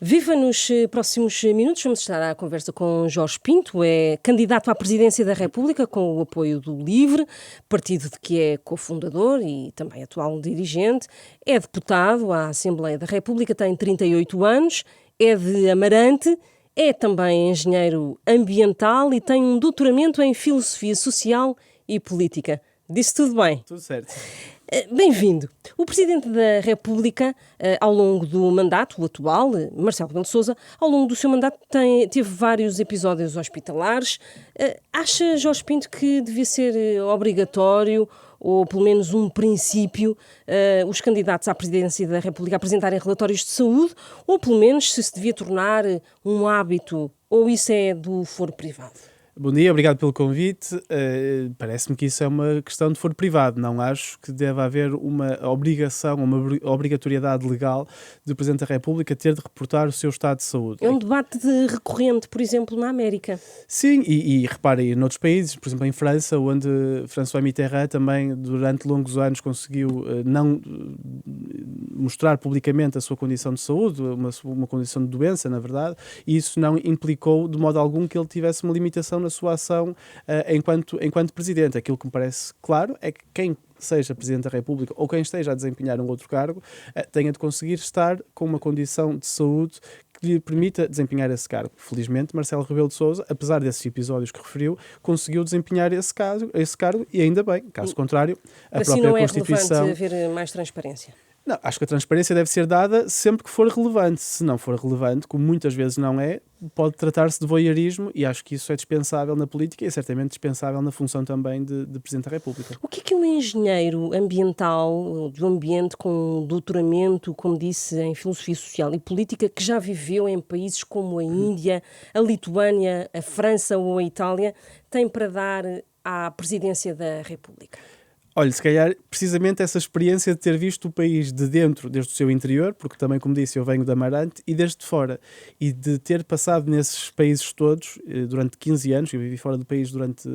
Viva, nos próximos minutos vamos estar à conversa com Jorge Pinto, é candidato à presidência da República com o apoio do LIVRE, partido de que é cofundador e também atual dirigente, é deputado à Assembleia da República, tem 38 anos, é de Amarante, é também engenheiro ambiental e tem um doutoramento em Filosofia Social e Política. Disse tudo bem? Tudo certo. Bem-vindo. O Presidente da República, ao longo do mandato, o atual, Marcelo Rebelo de Sousa, ao longo do seu mandato teve vários episódios hospitalares. Acha, Jorge Pinto, que devia ser obrigatório, ou pelo menos um princípio, os candidatos à Presidência da República apresentarem relatórios de saúde, ou pelo menos se devia tornar um hábito, ou isso é do foro privado? Bom dia, obrigado pelo convite. Parece-me que isso é uma questão de foro privado. Não acho que deve haver uma obrigação, uma obrigatoriedade legal do Presidente da República ter de reportar o seu estado de saúde. É um debate recorrente, por exemplo, na América. Sim, e reparem, noutros países, por exemplo em França, onde François Mitterrand também durante longos anos conseguiu não mostrar publicamente a sua condição de saúde, uma condição de doença, na verdade, e isso não implicou de modo algum que ele tivesse uma limitação na sua ação enquanto Presidente. Aquilo que me parece claro é que quem seja Presidente da República ou quem esteja a desempenhar um outro cargo tenha de conseguir estar com uma condição de saúde que lhe permita desempenhar esse cargo. Felizmente, Marcelo Rebelo de Sousa, apesar desses episódios que referiu, conseguiu desempenhar esse cargo e ainda bem. Caso contrário, a assim própria não é Constituição... relevante haver mais transparência? Não, acho que a transparência deve ser dada sempre que for relevante. Se não for relevante, como muitas vezes não é, pode tratar-se de voyeurismo e acho que isso é dispensável na política e é certamente dispensável na função também de Presidente da República. O que é um engenheiro ambiental, do ambiente, com doutoramento, como disse, em Filosofia Social e Política, que já viveu em países como a Índia, a Lituânia, a França ou a Itália, tem para dar à Presidência da República? Olha, se calhar precisamente essa experiência de ter visto o país de dentro, desde o seu interior, porque também, como disse, eu venho de Amarante, e desde fora, e de ter passado nesses países todos durante 15 anos, eu vivi fora do país durante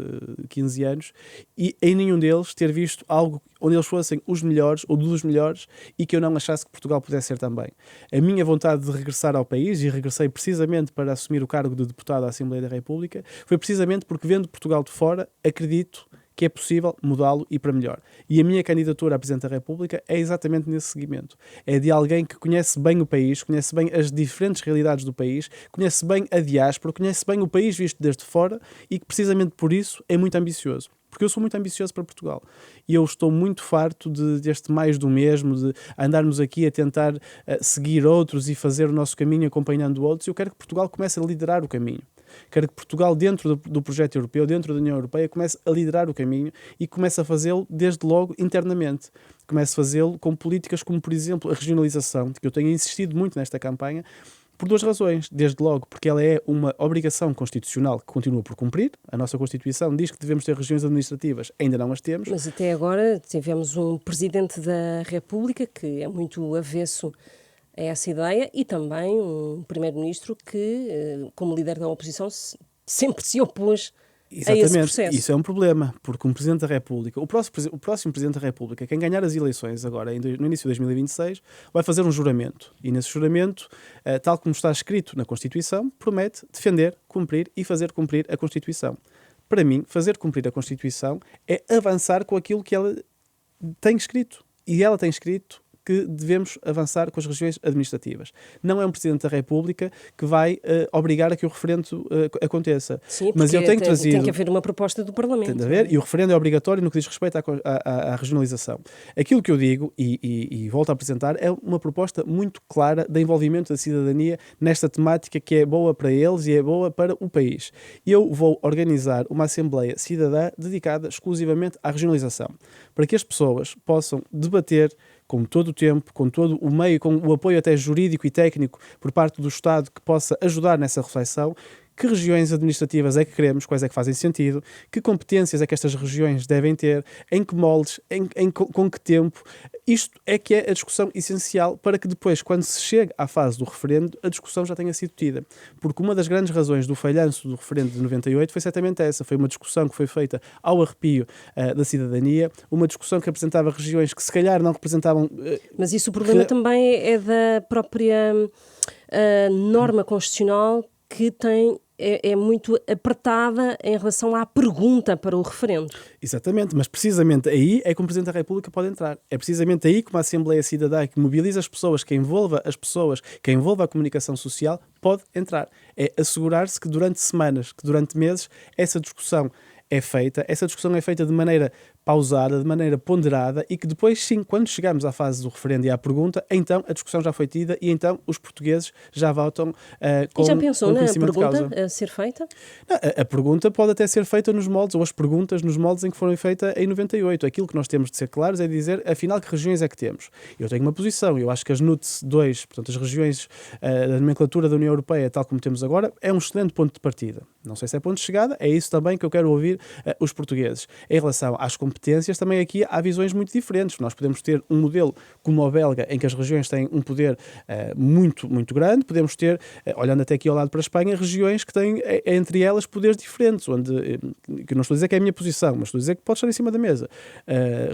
15 anos, e em nenhum deles ter visto algo onde eles fossem os melhores ou dos melhores e que eu não achasse que Portugal pudesse ser também. A minha vontade de regressar ao país, e regressei precisamente para assumir o cargo de deputado à Assembleia da República, foi precisamente porque vendo Portugal de fora, acredito que é possível mudá-lo e para melhor. E a minha candidatura à Presidente da República é exatamente nesse seguimento. É de alguém que conhece bem o país, conhece bem as diferentes realidades do país, conhece bem a diáspora, conhece bem o país visto desde fora e que precisamente por isso é muito ambicioso. Porque eu sou muito ambicioso para Portugal. E eu estou muito farto deste mais do mesmo, de andarmos aqui a tentar seguir outros e fazer o nosso caminho acompanhando outros. Eu quero que Portugal comece a liderar o caminho. Quero que Portugal, dentro do projeto europeu, dentro da União Europeia, comece a liderar o caminho e comece a fazê-lo, desde logo, internamente. Comece a fazê-lo com políticas como, por exemplo, a regionalização, que eu tenho insistido muito nesta campanha, por duas razões. Desde logo, porque ela é uma obrigação constitucional que continua por cumprir. A nossa Constituição diz que devemos ter regiões administrativas, ainda não as temos. Mas até agora tivemos um Presidente da República que é muito avesso a essa ideia e também um Primeiro-Ministro que, como líder da oposição, sempre se opôs a esse processo. Isso é um problema, porque um Presidente da República, o próximo Presidente da República, quem ganhar as eleições agora, no início de 2026, vai fazer um juramento. E nesse juramento, tal como está escrito na Constituição, promete defender, cumprir e fazer cumprir a Constituição. Para mim, fazer cumprir a Constituição é avançar com aquilo que ela tem escrito. E ela tem escrito que devemos avançar com as regiões administrativas. Não é um Presidente da República que vai obrigar a que o referendo aconteça. Sim, mas eu tenho trazido... tem que haver uma proposta do Parlamento. Tem de haver, e o referendo é obrigatório no que diz respeito à regionalização. Aquilo que eu digo, e volto a apresentar, é uma proposta muito clara de envolvimento da cidadania nesta temática que é boa para eles e é boa para o país. Eu vou organizar uma Assembleia Cidadã dedicada exclusivamente à regionalização, para que as pessoas possam debater com todo o tempo, com todo o meio, com o apoio até jurídico e técnico por parte do Estado que possa ajudar nessa reflexão, que regiões administrativas é que queremos, quais é que fazem sentido, que competências é que estas regiões devem ter, em que moldes, com que tempo. Isto é que é a discussão essencial para que depois, quando se chegue à fase do referendo, a discussão já tenha sido tida. Porque uma das grandes razões do falhanço do referendo de 98 foi certamente essa. Foi uma discussão que foi feita ao arrepio da cidadania, uma discussão que apresentava regiões que se calhar não representavam... Mas isso o problema também é da própria a norma constitucional que é muito apertada em relação à pergunta para o referendo. Exatamente, mas precisamente aí é que o Presidente da República pode entrar. É precisamente aí que uma Assembleia Cidadã que mobiliza as pessoas, que envolva a comunicação social, pode entrar. É assegurar-se que durante semanas, que durante meses, essa discussão é feita de maneira pausada, de maneira ponderada e que depois, sim, quando chegamos à fase do referendo e à pergunta, então a discussão já foi tida e então os portugueses já votam com E já pensou na conhecimento de causa. pergunta a ser feita? Não, a pergunta pode até ser feita nos moldes, ou as perguntas nos moldes em que foram feitas em 98. Aquilo que nós temos de ser claros é dizer, afinal, que regiões é que temos? Eu tenho uma posição, eu acho que as NUTS 2, portanto, as regiões da nomenclatura da União Europeia, tal como temos agora, é um excelente ponto de partida. Não sei se é ponto de chegada, é isso também que eu quero ouvir os portugueses. Em relação às competências, também aqui há visões muito diferentes. Nós podemos ter um modelo como o belga, em que as regiões têm um poder muito, muito grande. Podemos ter, olhando até aqui ao lado para a Espanha, regiões que têm, entre elas, poderes diferentes, onde, que não estou a dizer que é a minha posição, mas estou a dizer que pode estar em cima da mesa.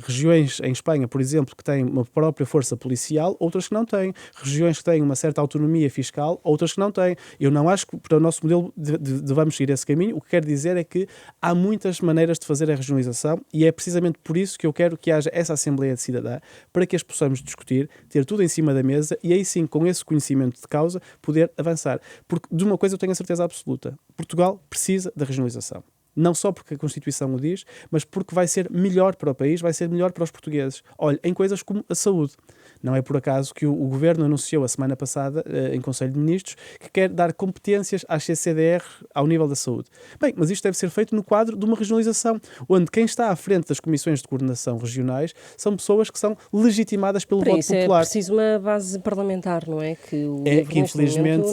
Regiões em Espanha, por exemplo, que têm uma própria força policial, outras que não têm. Regiões que têm uma certa autonomia fiscal, outras que não têm. Eu não acho que para o nosso modelo devamos seguir esse caminho. O que quero dizer é que há muitas maneiras de fazer a regionalização e é precisamente por isso que eu quero que haja essa Assembleia de Cidadã, para que as possamos discutir, ter tudo em cima da mesa e aí sim, com esse conhecimento de causa, poder avançar. Porque de uma coisa eu tenho a certeza absoluta: Portugal precisa da regionalização. Não só porque a Constituição o diz, mas porque vai ser melhor para o país, vai ser melhor para os portugueses. Olha, em coisas como a saúde. Não é por acaso que o Governo anunciou a semana passada, em Conselho de Ministros, que quer dar competências à CCDR ao nível da saúde. Bem, mas isto deve ser feito no quadro de uma regionalização, onde quem está à frente das comissões de coordenação regionais são pessoas que são legitimadas pelo Para voto isso popular. é preciso uma base parlamentar, não é? Que o É livro que infelizmente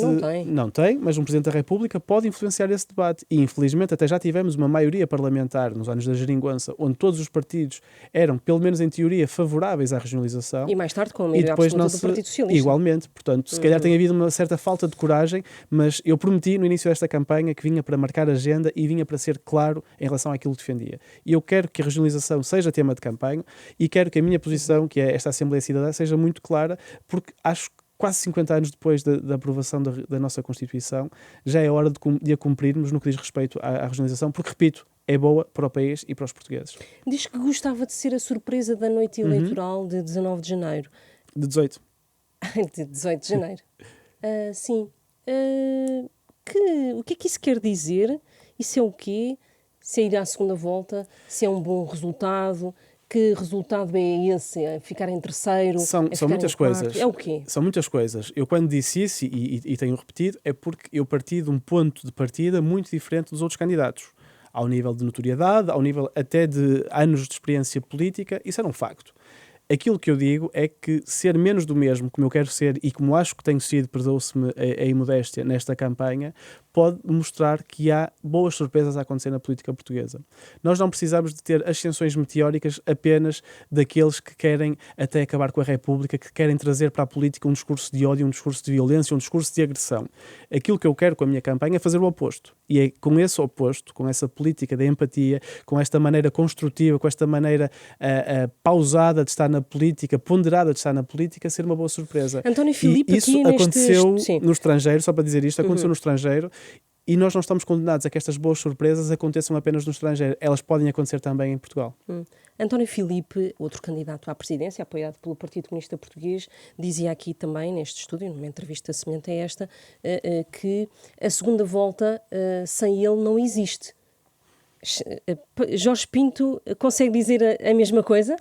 não tem. mas um Presidente da República pode influenciar esse debate e infelizmente até já tivemos uma maioria parlamentar nos anos da geringonça, onde todos os partidos eram, pelo menos em teoria, favoráveis à regionalização. E mais tarde com a E maioria depois absoluta não do se... Partido Socialista. Igualmente, portanto, se calhar tem havido uma certa falta de coragem, mas eu prometi no início desta campanha que vinha para marcar agenda e vinha para ser claro em relação àquilo que defendia. E eu quero que a regionalização seja tema de campanha e quero que a minha posição, que é esta Assembleia Cidadã, seja muito clara, porque acho que quase 50 anos depois da aprovação da nossa Constituição, já é hora de a cumprirmos no que diz respeito à regionalização, porque, repito, é boa para o país e para os portugueses. Diz que gostava de ser a surpresa da noite eleitoral de 19 de janeiro. De 18. De 18 de janeiro. Sim. O que é que isso quer dizer? Isso é o quê? Se é ir à segunda volta? Se é um bom resultado? Que resultado é esse? É ficar em terceiro? São muitas coisas. É o quê? São muitas coisas. Eu quando disse isso, e tenho repetido, é porque eu parti de um ponto de partida muito diferente dos outros candidatos. Ao nível de notoriedade, ao nível até de anos de experiência política, isso era um facto. Aquilo que eu digo é que ser menos do mesmo, como eu quero ser e como acho que tenho sido, perdoe-se-me a imodéstia, nesta campanha, pode mostrar que há boas surpresas a acontecer na política portuguesa. Nós não precisamos de ter ascensões meteóricas apenas daqueles que querem até acabar com a República, que querem trazer para a política um discurso de ódio, um discurso de violência, um discurso de agressão. Aquilo que eu quero com a minha campanha é fazer o oposto. E é com esse oposto, com essa política da empatia, com esta maneira construtiva, com esta maneira pausada de estar na política, ponderada de estar na política, ser uma boa surpresa. António Filipe, e isso aqui aconteceu Sim. no estrangeiro, só para dizer isto, aconteceu no estrangeiro. E nós não estamos condenados a que estas boas surpresas aconteçam apenas no estrangeiro. Elas podem acontecer também em Portugal. António Filipe, outro candidato à presidência, apoiado pelo Partido Comunista Português, dizia aqui também, neste estúdio, numa entrevista semelhante a esta, que a segunda volta sem ele não existe. Jorge Pinto consegue dizer a mesma coisa?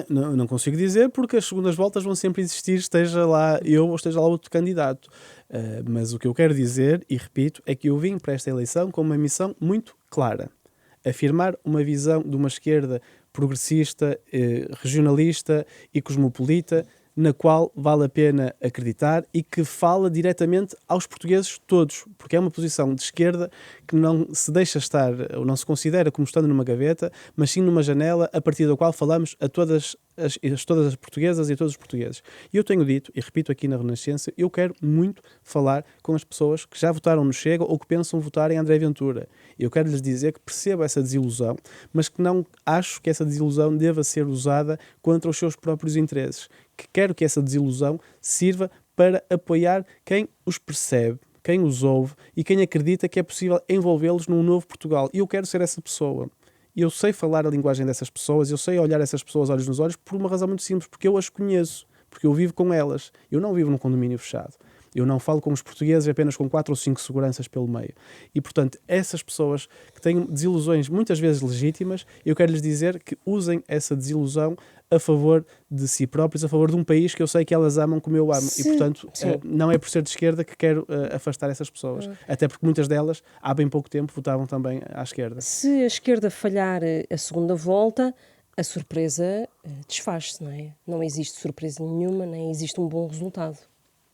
Não consigo dizer, porque as segundas voltas vão sempre existir, esteja lá eu ou esteja lá outro candidato. Mas o que eu quero dizer, e repito, é que eu vim para esta eleição com uma missão muito clara. Afirmar uma visão de uma esquerda progressista, regionalista e cosmopolita, na qual vale a pena acreditar e que fala diretamente aos portugueses todos, porque é uma posição de esquerda que não se deixa estar, ou não se considera como estando numa gaveta, mas sim numa janela a partir da qual falamos a todas as portuguesas e a todos os portugueses. E eu tenho dito, e repito aqui na Renascença, eu quero muito falar com as pessoas que já votaram no Chega ou que pensam votar em André Ventura. Eu quero lhes dizer que percebo essa desilusão, mas que não acho que essa desilusão deva ser usada contra os seus próprios interesses. Que quero que essa desilusão sirva para apoiar quem os percebe, quem os ouve e quem acredita que é possível envolvê-los num novo Portugal. E eu quero ser essa pessoa. Eu sei falar a linguagem dessas pessoas, eu sei olhar essas pessoas olhos nos olhos por uma razão muito simples, porque eu as conheço, porque eu vivo com elas. Eu não vivo num condomínio fechado. Eu não falo com os portugueses apenas com 4 ou 5 seguranças pelo meio. E, portanto, essas pessoas que têm desilusões muitas vezes legítimas, eu quero lhes dizer que usem essa desilusão a favor de si próprios, a favor de um país que eu sei que elas amam como eu amo. E, portanto, não é por ser de esquerda que quero afastar essas pessoas. Até porque muitas delas, há bem pouco tempo, votavam também à esquerda. Se a esquerda falhar a segunda volta, a surpresa desfaz-se, não é? Não existe surpresa nenhuma, nem existe um bom resultado.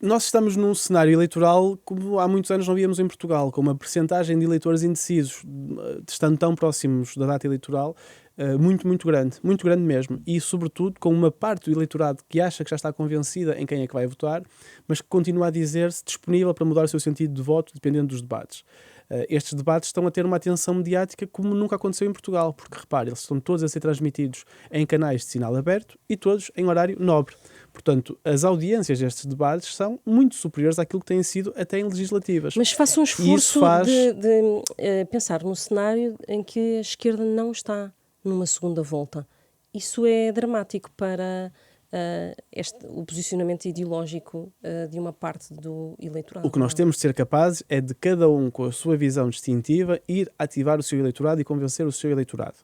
Nós estamos num cenário eleitoral como há muitos anos não víamos em Portugal, com uma percentagem de eleitores indecisos, estando tão próximos da data eleitoral, muito grande mesmo. E, sobretudo, com uma parte do eleitorado que acha que já está convencida em quem é que vai votar, mas que continua a dizer-se disponível para mudar o seu sentido de voto, dependendo dos debates. Estes debates estão a ter uma atenção mediática como nunca aconteceu em Portugal, porque, repare, eles estão todos a ser transmitidos em canais de sinal aberto e todos em horário nobre. Portanto, as audiências destes debates são muito superiores àquilo que têm sido até em legislativas. Mas faça um esforço de pensar no cenário em que a esquerda não está numa segunda volta. Isso é dramático para o posicionamento ideológico de uma parte do eleitorado. O que nós temos de ser capazes é de cada um, com a sua visão distintiva, ir ativar o seu eleitorado e convencer o seu eleitorado.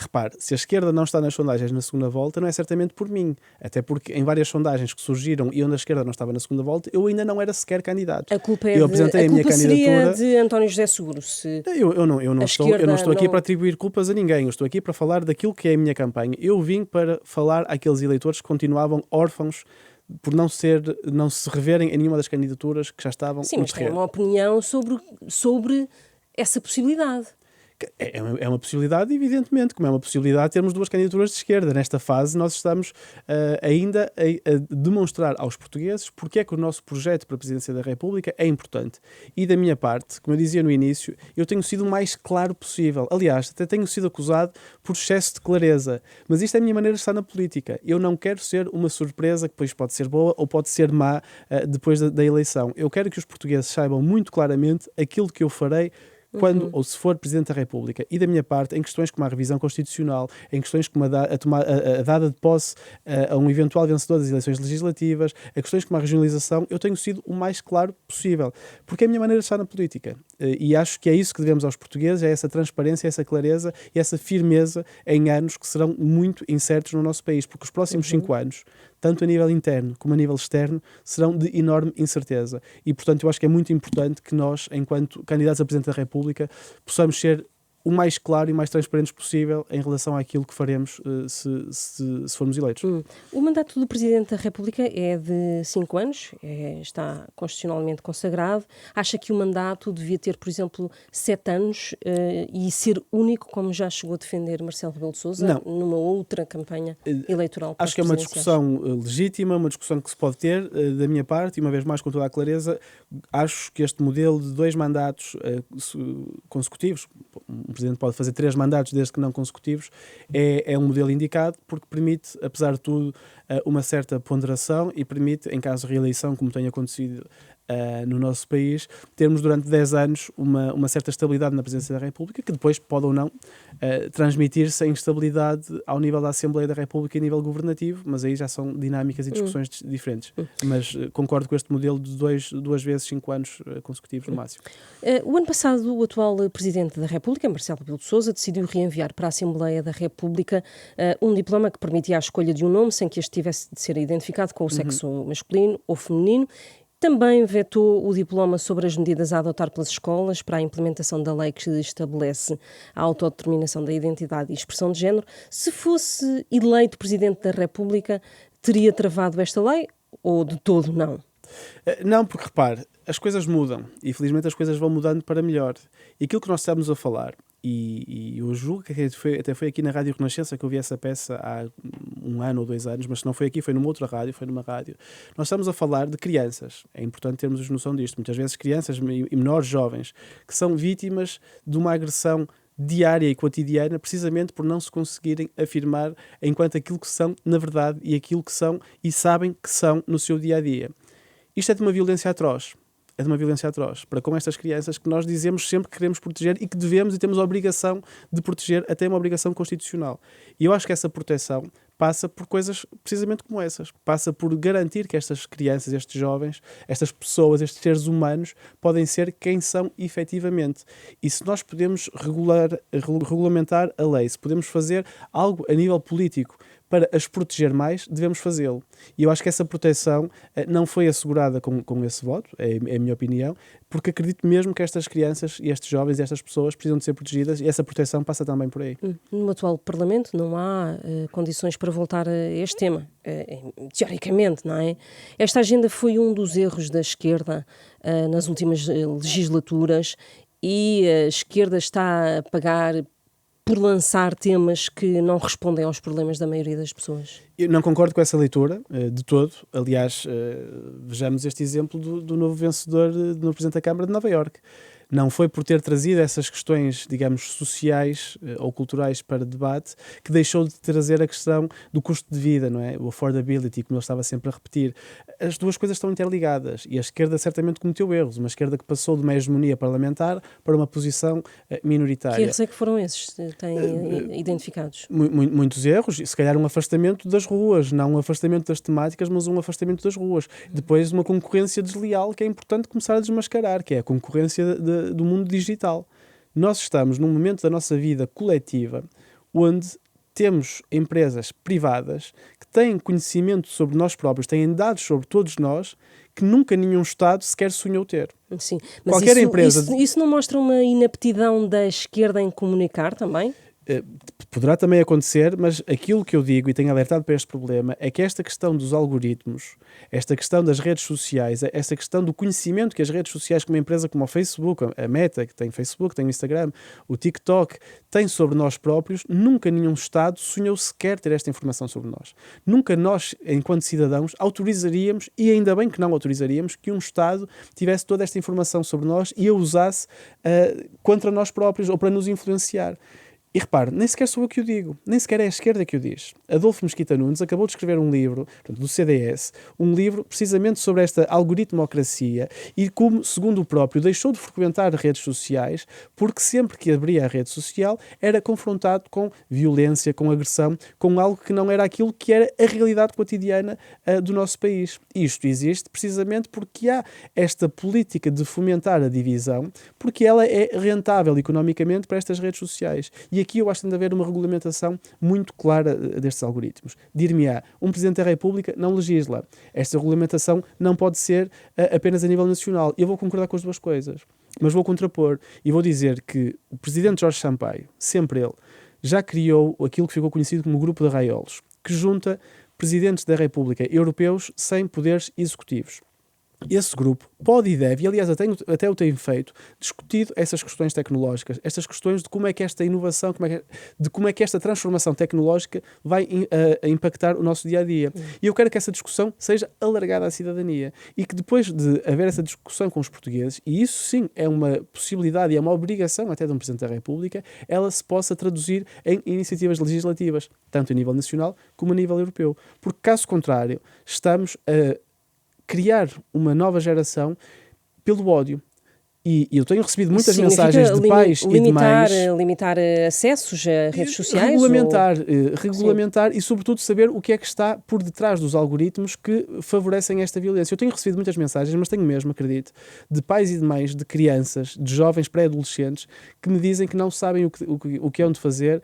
Repare, se a esquerda não está nas sondagens na segunda volta, não é certamente por mim. Até porque em várias sondagens que surgiram e onde a esquerda não estava na segunda volta, eu ainda não era sequer candidato. A culpa é eu apresentei a minha candidatura de António José Seguro. Se eu não estou aqui para atribuir culpas a ninguém. Eu estou aqui para falar daquilo que é a minha campanha. Eu vim para falar àqueles eleitores que continuavam órfãos por não se reverem em nenhuma das candidaturas que já estavam no terreno. Sim, mas tem uma opinião sobre essa possibilidade. É uma possibilidade, evidentemente, como é uma possibilidade termos duas candidaturas de esquerda. Nesta fase, nós estamos ainda a demonstrar aos portugueses porque é que o nosso projeto para a Presidência da República é importante. E da minha parte, como eu dizia no início, eu tenho sido o mais claro possível. Aliás, até tenho sido acusado por excesso de clareza. Mas isto é a minha maneira de estar na política. Eu não quero ser uma surpresa que depois pode ser boa ou pode ser má depois da eleição. Eu quero que os portugueses saibam muito claramente aquilo que eu farei quando ou se for Presidente da República. E da minha parte, em questões como a revisão constitucional, em questões como a dada de posse a um eventual vencedor das eleições legislativas, a questões como a regionalização, eu tenho sido o mais claro possível. Porque é a minha maneira de estar na política. E acho que é isso que devemos aos portugueses, é essa transparência, essa clareza e essa firmeza em anos que serão muito incertos no nosso país. Porque os próximos 5 anos, tanto a nível interno como a nível externo, serão de enorme incerteza. E, portanto, eu acho que é muito importante que nós, enquanto candidatos a Presidente da República, possamos ser o mais claro e mais transparentes possível em relação àquilo que faremos se formos eleitos. O mandato do Presidente da República é de 5 anos, está constitucionalmente consagrado. Acha que o mandato devia ter, por exemplo, 7 anos e ser único, como já chegou a defender Marcelo Rebelo de Sousa numa outra campanha eleitoral? Acho que é uma discussão legítima, uma discussão que se pode ter da minha parte, e uma vez mais com toda a clareza, acho que este modelo de 2 mandatos consecutivos, um Presidente pode fazer 3 mandatos desde que não consecutivos, é um modelo indicado porque permite, apesar de tudo, uma certa ponderação e permite, em caso de reeleição, como tem acontecido no nosso país, termos durante 10 anos uma certa estabilidade na Presidência da República, que depois pode ou não transmitir-se em estabilidade ao nível da Assembleia da República e a nível governativo, mas aí já são dinâmicas e discussões diferentes. Mas concordo com este modelo de 2 vezes 5 anos consecutivos no máximo. O ano passado, o atual Presidente da República, Marcelo Rebelo de Sousa, decidiu reenviar para a Assembleia da República um diploma que permitia a escolha de um nome sem que este tivesse de ser identificado com o sexo masculino ou feminino. Também vetou o diploma sobre as medidas a adotar pelas escolas para a implementação da lei que estabelece a autodeterminação da identidade e expressão de género. Se fosse eleito Presidente da República, teria travado esta lei ou de todo não? Não, porque repare, as coisas mudam e felizmente as coisas vão mudando para melhor. E aquilo que nós estamos a falar, e eu julgo que até foi aqui na Rádio Renascença que eu vi essa peça há 1 ano ou 2 anos, mas se não foi aqui, foi numa outra rádio, foi numa rádio. Nós estamos a falar de crianças, é importante termos noção disto. Muitas vezes crianças e menores jovens que são vítimas de uma agressão diária e cotidiana, precisamente por não se conseguirem afirmar enquanto aquilo que são na verdade e aquilo que são e sabem que são no seu dia-a-dia. Isto é de uma violência atroz. É de uma violência atroz para com estas crianças que nós dizemos sempre que queremos proteger e que devemos e temos a obrigação de proteger, até uma obrigação constitucional. E eu acho que essa proteção passa por coisas precisamente como essas. Passa por garantir que estas crianças, estes jovens, estas pessoas, estes seres humanos podem ser quem são efetivamente. E se nós podemos regulamentar a lei, se podemos fazer algo a nível político para as proteger mais, devemos fazê-lo. E eu acho que essa proteção não foi assegurada com esse voto, é a minha opinião, porque acredito mesmo que estas crianças e estes jovens e estas pessoas precisam de ser protegidas e essa proteção passa também por aí. No atual Parlamento não há condições para voltar a este tema, teoricamente, não é? Esta agenda foi um dos erros da esquerda nas últimas legislaturas e a esquerda está a pagar por lançar temas que não respondem aos problemas da maioria das pessoas. Eu não concordo com essa leitura, de todo. Aliás, vejamos este exemplo do novo vencedor, do novo Presidente da Câmara de Nova Iorque. Não foi por ter trazido essas questões, digamos, sociais ou culturais para debate que deixou de trazer a questão do custo de vida, não é? O affordability, como ele estava sempre a repetir. As duas coisas estão interligadas e a esquerda certamente cometeu erros. Uma esquerda que passou de uma hegemonia parlamentar para uma posição minoritária. Que erros é que foram esses? Têm identificados? Muitos erros. Se calhar um afastamento das ruas, não um afastamento das temáticas, mas um afastamento das ruas. Depois uma concorrência desleal que é importante começar a desmascarar, que é a concorrência do mundo digital. Nós estamos num momento da nossa vida coletiva onde temos empresas privadas que têm conhecimento sobre nós próprios, têm dados sobre todos nós que nunca nenhum Estado sequer sonhou ter. Sim, mas isso não mostra uma inaptidão da esquerda em comunicar também? Poderá também acontecer, mas aquilo que eu digo e tenho alertado para este problema é que esta questão dos algoritmos, esta questão das redes sociais, esta questão do conhecimento que as redes sociais, como uma empresa como o Facebook, a Meta, que tem Facebook, tem o Instagram, o TikTok, tem sobre nós próprios, nunca nenhum Estado sonhou sequer ter esta informação sobre nós. Nunca nós, enquanto cidadãos, autorizaríamos, e ainda bem que não autorizaríamos, que um Estado tivesse toda esta informação sobre nós e a usasse contra nós próprios ou para nos influenciar. E repare, nem sequer sou eu que o digo, nem sequer é a esquerda que o diz. Adolfo Mesquita Nunes acabou de escrever um livro, portanto, do CDS, um livro precisamente sobre esta algoritmocracia e como, segundo o próprio, deixou de frequentar redes sociais porque sempre que abria a rede social era confrontado com violência, com agressão, com algo que não era aquilo que era a realidade cotidiana do nosso país. E isto existe precisamente porque há esta política de fomentar a divisão, porque ela é rentável economicamente para estas redes sociais. E aqui eu acho que tem de haver uma regulamentação muito clara destes algoritmos. Dir-me-á, um Presidente da República não legisla. Esta regulamentação não pode ser apenas a nível nacional. Eu vou concordar com as duas coisas, mas vou contrapor e vou dizer que o Presidente Jorge Sampaio, sempre ele, já criou aquilo que ficou conhecido como o Grupo de Arraiolos, que junta Presidentes da República europeus sem poderes executivos. Esse grupo pode e deve, e aliás até o tem feito, discutido essas questões tecnológicas, estas questões de como é que esta inovação, de como é que esta transformação tecnológica vai impactar o nosso dia-a-dia. E eu quero que essa discussão seja alargada à cidadania e que depois de haver essa discussão com os portugueses, e isso sim é uma possibilidade e é uma obrigação até de um Presidente da República, ela se possa traduzir em iniciativas legislativas, tanto a nível nacional como a nível europeu. Porque caso contrário, estamos a criar uma nova geração pelo ódio. E eu tenho recebido muitas mensagens de pais e de mães... Limitar acessos a redes sociais? Regulamentar e, sobretudo, saber o que é que está por detrás dos algoritmos que favorecem esta violência. Eu tenho recebido muitas mensagens, mas tenho mesmo, acredito, de pais e de mães, de crianças, de jovens pré-adolescentes, que me dizem que não sabem o que é onde fazer,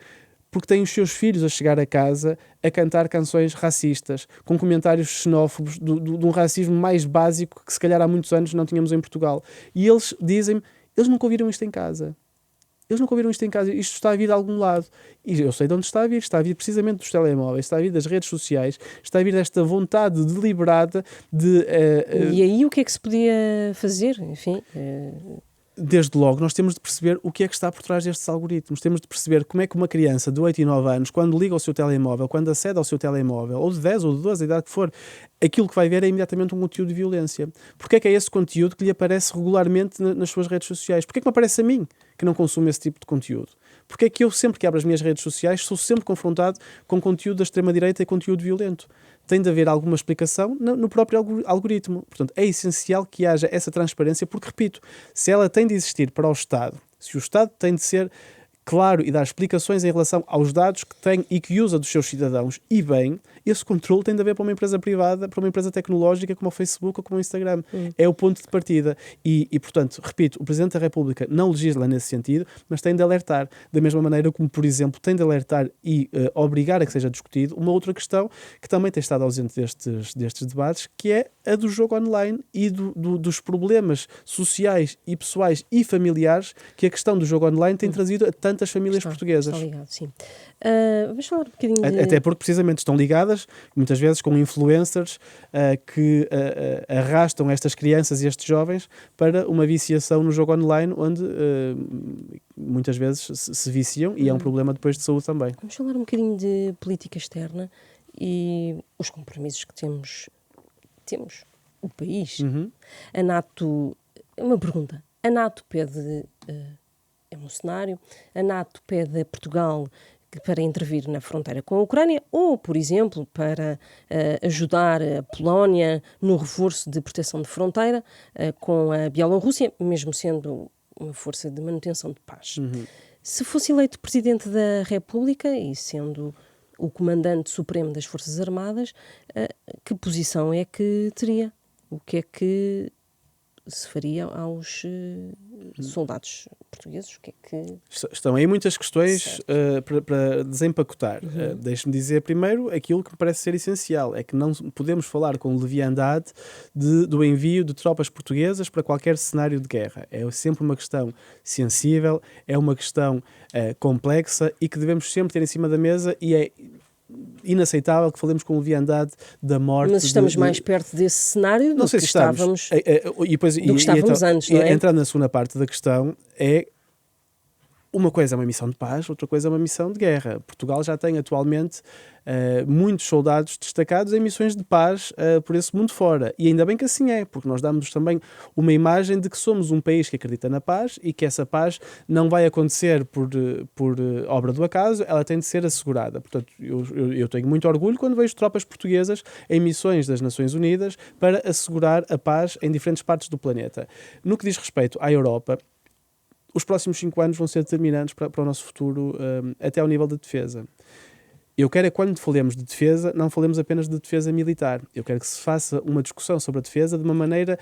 porque têm os seus filhos a chegar a casa a cantar canções racistas, com comentários xenófobos, de um racismo mais básico que se calhar há muitos anos não tínhamos em Portugal. E eles dizem-me, eles nunca ouviram isto em casa. Isto está a vir de algum lado. E eu sei de onde está a vir precisamente dos telemóveis, está a vir das redes sociais, está a vir desta vontade deliberada de... E aí o que é que se podia fazer? Enfim... Desde logo, nós temos de perceber o que é que está por trás destes algoritmos. Temos de perceber como é que uma criança de 8 e 9 anos, quando liga ao seu telemóvel, quando acede ao seu telemóvel, ou de 10 ou de 12, a idade que for, aquilo que vai ver é imediatamente um conteúdo de violência. Porque é que é esse conteúdo que lhe aparece regularmente nas suas redes sociais? Porque é que me aparece a mim que não consumo esse tipo de conteúdo? Porque é que eu, sempre que abro as minhas redes sociais, sou sempre confrontado com conteúdo da extrema-direita e conteúdo violento? Tem de haver alguma explicação no próprio algoritmo. Portanto, é essencial que haja essa transparência, porque, repito, se ela tem de existir para o Estado, se o Estado tem de ser claro e dar explicações em relação aos dados que tem e que usa dos seus cidadãos, e bem, esse controle tem de haver para uma empresa privada, para uma empresa tecnológica como o Facebook ou como o Instagram. É o ponto de partida. E, portanto, repito, o Presidente da República não legisla nesse sentido, mas tem de alertar. Da mesma maneira como, por exemplo, tem de alertar e obrigar a que seja discutido uma outra questão que também tem estado ausente destes debates, que é a do jogo online e dos problemas sociais e pessoais e familiares que a questão do jogo online tem trazido a tantas famílias portuguesas. Está ligado, sim. Vamos falar um bocadinho de... Até porque precisamente estão ligadas muitas vezes com influencers que arrastam estas crianças e estes jovens para uma viciação no jogo online, onde muitas vezes se viciam, e é um problema depois de saúde também. Vamos falar um bocadinho de política externa e os compromissos que temos o país. A NATO, uma pergunta, a NATO pede, é um cenário, a NATO pede a Portugal para intervir na fronteira com a Ucrânia ou, por exemplo, para ajudar a Polónia no reforço de proteção de fronteira com a Bielorrússia, mesmo sendo uma força de manutenção de paz. Se fosse eleito Presidente da República e sendo o Comandante Supremo das Forças Armadas, que posição é que teria? O que é que se faria aos soldados portugueses? O que é que... Estão aí muitas questões para desempacotar. Deixe-me dizer primeiro aquilo que me parece ser essencial, é que não podemos falar com leviandade do envio de tropas portuguesas para qualquer cenário de guerra. É sempre uma questão sensível, é uma questão complexa e que devemos sempre ter em cima da mesa, e é inaceitável que falemos com leviandade da morte. Mas estamos mais perto desse cenário do que estávamos, antes, não é? Entrando na segunda parte da questão, uma coisa é uma missão de paz, outra coisa é uma missão de guerra. Portugal já tem atualmente muitos soldados destacados em missões de paz por esse mundo fora. E ainda bem que assim é, porque nós damos também uma imagem de que somos um país que acredita na paz e que essa paz não vai acontecer por obra do acaso, ela tem de ser assegurada. Portanto, eu tenho muito orgulho quando vejo tropas portuguesas em missões das Nações Unidas para assegurar a paz em diferentes partes do planeta. No que diz respeito à Europa, os próximos 5 anos vão ser determinantes para o nosso futuro, até ao nível da defesa. Eu quero quando falemos de defesa, não falemos apenas de defesa militar. Eu quero que se faça uma discussão sobre a defesa de uma maneira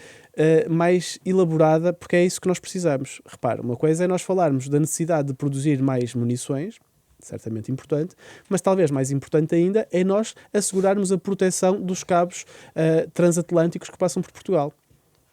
mais elaborada, porque é isso que nós precisamos. Repara, uma coisa é nós falarmos da necessidade de produzir mais munições, certamente importante, mas talvez mais importante ainda é nós assegurarmos a proteção dos cabos transatlânticos que passam por Portugal.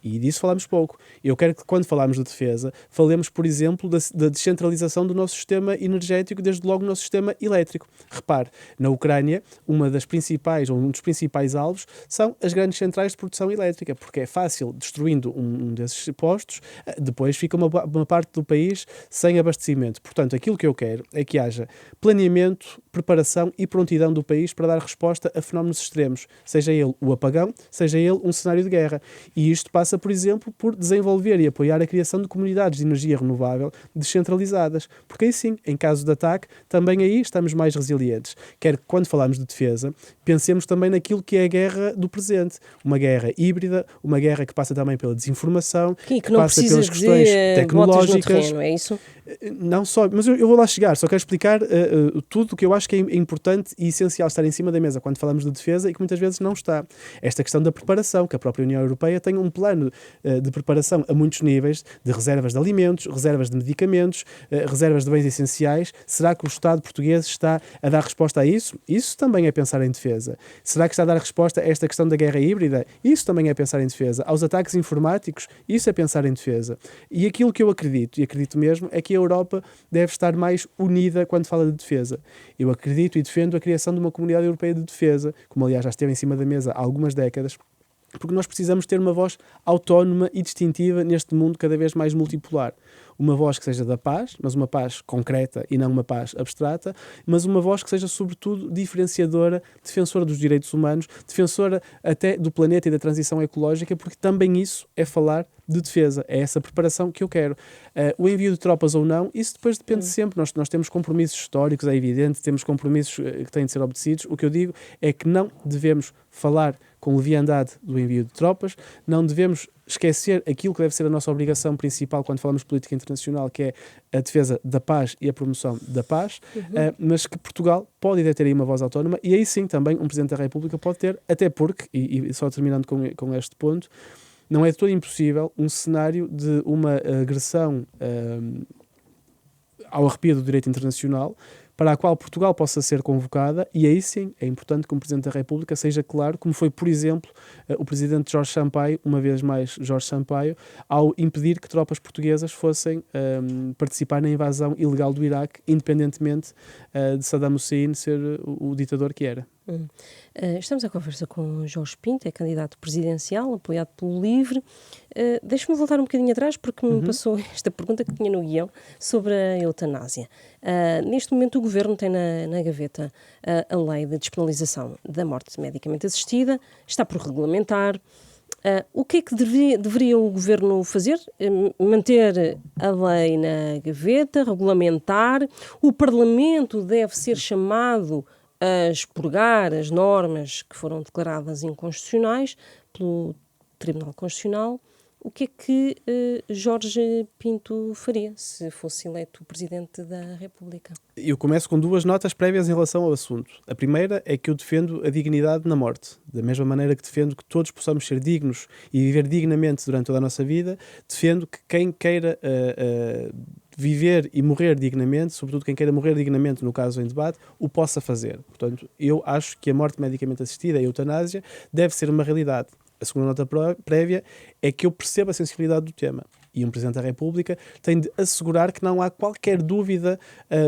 E disso falamos pouco. Eu quero que, quando falarmos de defesa, falemos, por exemplo, da descentralização do nosso sistema energético, desde logo o nosso sistema elétrico. Repare, na Ucrânia, um dos principais alvos são as grandes centrais de produção elétrica, porque é fácil, destruindo um desses postos, depois fica uma parte do país sem abastecimento. Portanto, aquilo que eu quero é que haja planeamento, preparação e prontidão do país para dar resposta a fenómenos extremos, seja ele o apagão, seja ele um cenário de guerra. E isto passa, por exemplo, por desenvolver e apoiar a criação de comunidades de energia renovável descentralizadas, porque aí sim, em caso de ataque, também aí estamos mais resilientes. Quero que, quando falamos de defesa, pensemos também naquilo que é a guerra do presente, uma guerra híbrida, uma guerra que passa também pela desinformação, que não passa pelas questões tecnológicas. Terreno, é isso? Não só, mas eu vou lá chegar, só quero explicar tudo o que eu acho que é importante e essencial estar em cima da mesa quando falamos de defesa e que muitas vezes não está. Esta questão da preparação, que a própria União Europeia tem um plano de preparação a muitos níveis, de reservas de alimentos, reservas de medicamentos, reservas de bens essenciais. Será que o Estado português está a dar resposta a isso? Isso também é pensar em defesa. Será que está a dar resposta a esta questão da guerra híbrida? Isso também é pensar em defesa. Aos ataques informáticos? Isso é pensar em defesa. E aquilo que eu acredito, e acredito mesmo, é que a Europa deve estar mais unida quando fala de defesa. Eu acredito e defendo a criação de uma comunidade europeia de defesa, como aliás já esteve em cima da mesa há algumas décadas, porque nós precisamos ter uma voz autónoma e distintiva neste mundo cada vez mais multipolar. Uma voz que seja da paz, mas uma paz concreta e não uma paz abstrata, mas uma voz que seja, sobretudo, diferenciadora, defensora dos direitos humanos, defensora até do planeta e da transição ecológica, porque também isso é falar de defesa, é essa preparação que eu quero. O envio de tropas ou não, isso depois depende sempre. Nós temos compromissos históricos, é evidente, temos compromissos que têm de ser obedecidos. O que eu digo é que não devemos falar com leviandade do envio de tropas, não devemos esquecer aquilo que deve ser a nossa obrigação principal quando falamos de política internacional, que é a defesa da paz e a promoção da paz, mas que Portugal pode ter aí uma voz autónoma, e aí sim também um Presidente da República pode ter, até porque, e só terminando com este ponto, não é de todo impossível um cenário de uma agressão ao arrepio do direito internacional, para a qual Portugal possa ser convocada, e aí sim é importante que o Presidente da República seja claro, como foi, por exemplo, o Presidente Jorge Sampaio, uma vez mais Jorge Sampaio, ao impedir que tropas portuguesas fossem participar na invasão ilegal do Iraque, independentemente de Saddam Hussein ser o ditador que era. Estamos à conversa com Jorge Pinto, é candidato presidencial, apoiado pelo LIVRE. Deixe-me voltar um bocadinho atrás, porque me passou esta pergunta que tinha no guião sobre a eutanásia. Neste momento o Governo tem na gaveta a lei de despenalização da morte medicamente assistida, está por regulamentar. O que é que deveria o Governo fazer? Manter a lei na gaveta, regulamentar? O Parlamento deve ser chamado a expurgar as normas que foram declaradas inconstitucionais pelo Tribunal Constitucional. O que é que Jorge Pinto faria se fosse eleito Presidente da República? Eu começo com 2 notas prévias em relação ao assunto. A primeira é que eu defendo a dignidade na morte. Da mesma maneira que defendo que todos possamos ser dignos e viver dignamente durante toda a nossa vida, defendo que quem queira viver e morrer dignamente, sobretudo quem queira morrer dignamente, no caso em debate, o possa fazer. Portanto, eu acho que a morte medicamente assistida, a eutanásia, deve ser uma realidade. A segunda nota prévia é que eu percebo a sensibilidade do tema. E um Presidente da República tem de assegurar que não há qualquer dúvida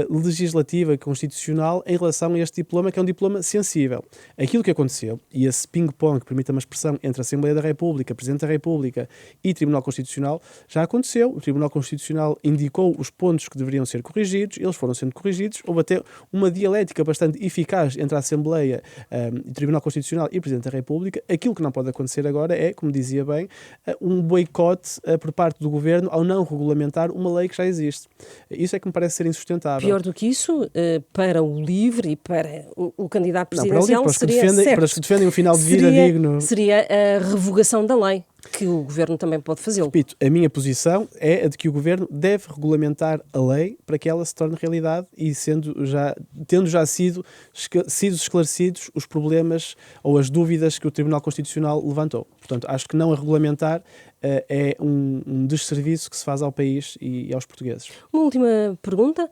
legislativa, constitucional, em relação a este diploma, que é um diploma sensível. Aquilo que aconteceu, e esse ping-pong, permita uma expressão, entre a Assembleia da República, Presidente da República e Tribunal Constitucional, já aconteceu. O Tribunal Constitucional indicou os pontos que deveriam ser corrigidos, eles foram sendo corrigidos. Houve até uma dialética bastante eficaz entre a Assembleia, o Tribunal Constitucional e o Presidente da República. Aquilo que não pode acontecer agora é, como dizia bem, um boicote por parte do Governo ao não regulamentar uma lei que já existe. Isso é que me parece ser insustentável. Pior do que isso, para o LIVRE e para o candidato presidencial, para os que defendem um final de vida digno. Seria a revogação da lei, que o Governo também pode fazê-lo. Repito, a minha posição é a de que o Governo deve regulamentar a lei para que ela se torne realidade e tendo já sido esclarecidos os problemas ou as dúvidas que o Tribunal Constitucional levantou. Portanto, acho que não a regulamentar é um desserviço que se faz ao país e aos portugueses. Uma última pergunta.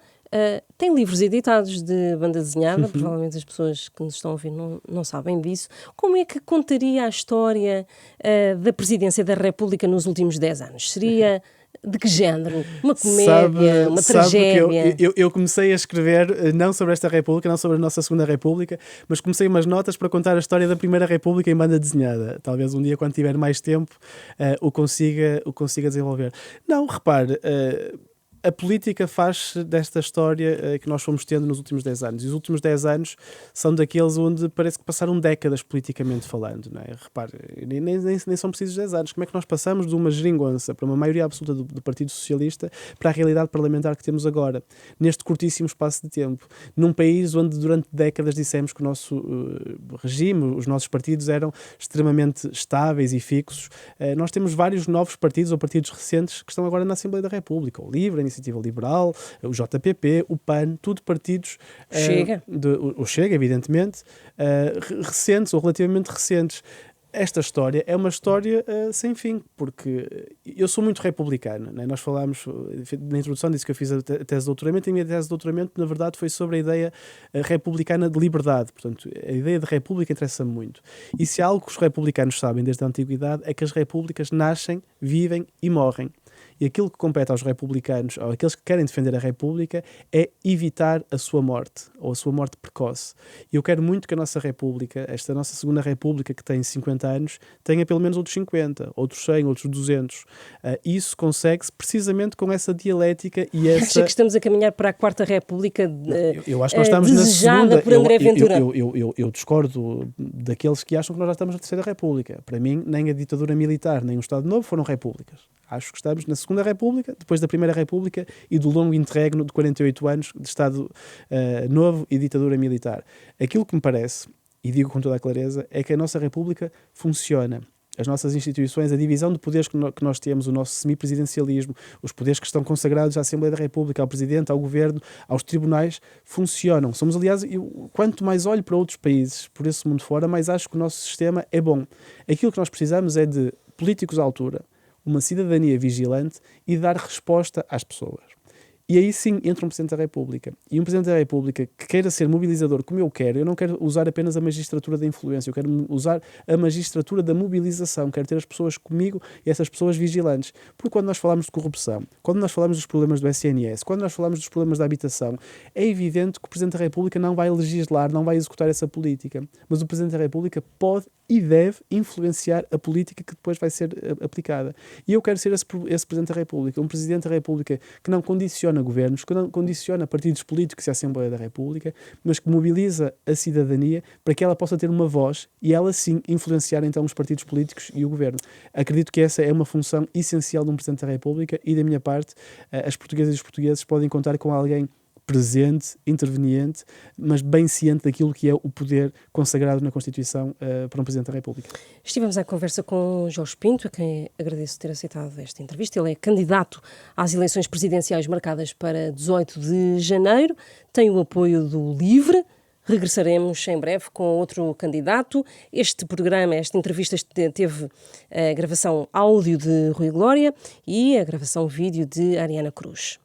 Tem livros editados de banda desenhada, provavelmente as pessoas que nos estão a ouvir não sabem disso. Como é que contaria a história da Presidência da República nos últimos 10 anos? Seria de que género? Uma comédia? Uma tragédia? Eu comecei a escrever não sobre esta República, não sobre a nossa Segunda República, mas comecei umas notas para contar a história da Primeira República em banda desenhada. Talvez um dia, quando tiver mais tempo, o consiga desenvolver. Não, repare... A política faz desta história que nós fomos tendo nos últimos 10 anos. E os últimos 10 anos são daqueles onde parece que passaram décadas politicamente falando. Não é? Repare, nem são precisos 10 anos. Como é que nós passamos de uma geringonça para uma maioria absoluta do Partido Socialista para a realidade parlamentar que temos agora, neste curtíssimo espaço de tempo? Num país onde durante décadas dissemos que o nosso regime, os nossos partidos eram extremamente estáveis e fixos. Nós temos vários novos partidos ou partidos recentes que estão agora na Assembleia da República. O LIVRE, a Iniciativa Liberal, o JPP, o PAN, tudo partidos... o Chega, evidentemente, recentes ou relativamente recentes. Esta história é uma história sem fim, porque eu sou muito republicano, né? Nós falámos, na introdução disse que eu fiz a tese de doutoramento, e a minha tese de doutoramento, na verdade, foi sobre a ideia republicana de liberdade. Portanto, a ideia de república interessa-me muito. E se há algo que os republicanos sabem desde a antiguidade, é que as repúblicas nascem, vivem e morrem. E aquilo que compete aos republicanos, ou aqueles que querem defender a República, é evitar a sua morte, ou a sua morte precoce. E eu quero muito que a nossa República, esta nossa segunda República que tem 50 anos, tenha pelo menos outros 50, outros 100, outros 200. Isso consegue-se precisamente com essa dialética e essa... Acha que estamos a caminhar para a Quarta República eu acho que nós estamos desejada na segunda. por André Ventura? Eu discordo daqueles que acham que nós já estamos na Terceira República. Para mim, nem a ditadura militar, nem o Estado Novo foram repúblicas. Acho que estamos na Segunda República, depois da Primeira República e do longo interregno de 48 anos de Estado Novo e ditadura militar. Aquilo que me parece, e digo com toda a clareza, é que a nossa República funciona. As nossas instituições, a divisão de poderes que nós temos, o nosso semipresidencialismo, os poderes que estão consagrados à Assembleia da República, ao Presidente, ao Governo, aos tribunais, funcionam. Somos, aliás, quanto mais olho para outros países, por esse mundo fora, mais acho que o nosso sistema é bom. Aquilo que nós precisamos é de políticos à altura, uma cidadania vigilante e dar resposta às pessoas. E aí sim entra um Presidente da República. E um Presidente da República que queira ser mobilizador como eu quero, eu não quero usar apenas a magistratura da influência, eu quero usar a magistratura da mobilização, quero ter as pessoas comigo e essas pessoas vigilantes. Porque quando nós falamos de corrupção, quando nós falamos dos problemas do SNS, quando nós falamos dos problemas da habitação, é evidente que o Presidente da República não vai legislar, não vai executar essa política. Mas o Presidente da República pode e deve influenciar a política que depois vai ser aplicada. E eu quero ser esse Presidente da República, um Presidente da República que não condiciona governos, que não condiciona partidos políticos e a Assembleia da República, mas que mobiliza a cidadania para que ela possa ter uma voz e ela sim influenciar então os partidos políticos e o governo. Acredito que essa é uma função essencial de um Presidente da República e da minha parte, as portuguesas e os portugueses podem contar com alguém presente, interveniente, mas bem ciente daquilo que é o poder consagrado na Constituição para um Presidente da República. Estivemos à conversa com Jorge Pinto, a quem agradeço ter aceitado esta entrevista. Ele é candidato às eleições presidenciais marcadas para 18 de janeiro, tem o apoio do LIVRE. Regressaremos em breve com outro candidato. Este programa, esta entrevista teve a gravação áudio de Rui Glória e a gravação vídeo de Ariana Cruz.